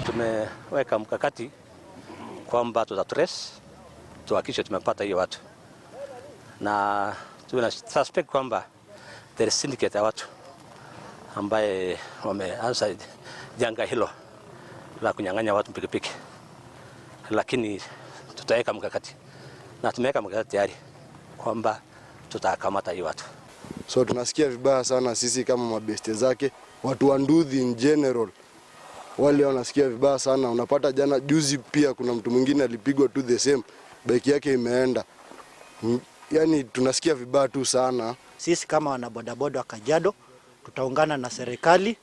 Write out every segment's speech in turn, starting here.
Tumeweka mkakati kwamba tutatrace, tuhakikishe tumepata hiyo watu, na tuna suspect kwamba there is syndicate ya watu ambaye wameanza janga hilo la kunyang'anya watu pikipiki, lakini tutaweka mkakati na tumeweka mkakati tayari kwamba tutakamata hiyo watu. So tunasikia vibaya sana sisi kama mabeste zake, watu wa Nduthi in general wale wanasikia vibaya sana. Unapata juzi pia kuna mtu mwingine alipigwa tu the same, bike yake imeenda. Yani tunasikia vibaya tu sana. Sisi kama wanabodaboda wa Kajiado tutaungana na serikali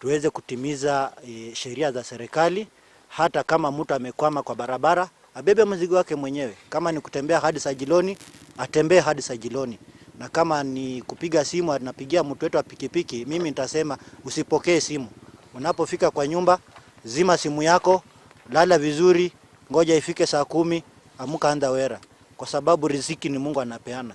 tuweze kutimiza sheria za serikali. Hata kama mtu amekwama kwa barabara, abebe mzigo wake mwenyewe. Kama ni kutembea hadi Sajiloni, atembee hadi Sajiloni. Na kama ni kupiga simu, anapigia mtu wetu wa pikipiki, mimi nitasema usipokee simu. Unapofika kwa nyumba, zima simu yako, lala vizuri, ngoja ifike saa 10, amuka anza wera. Kwa sababu riziki ni Mungu anapeana.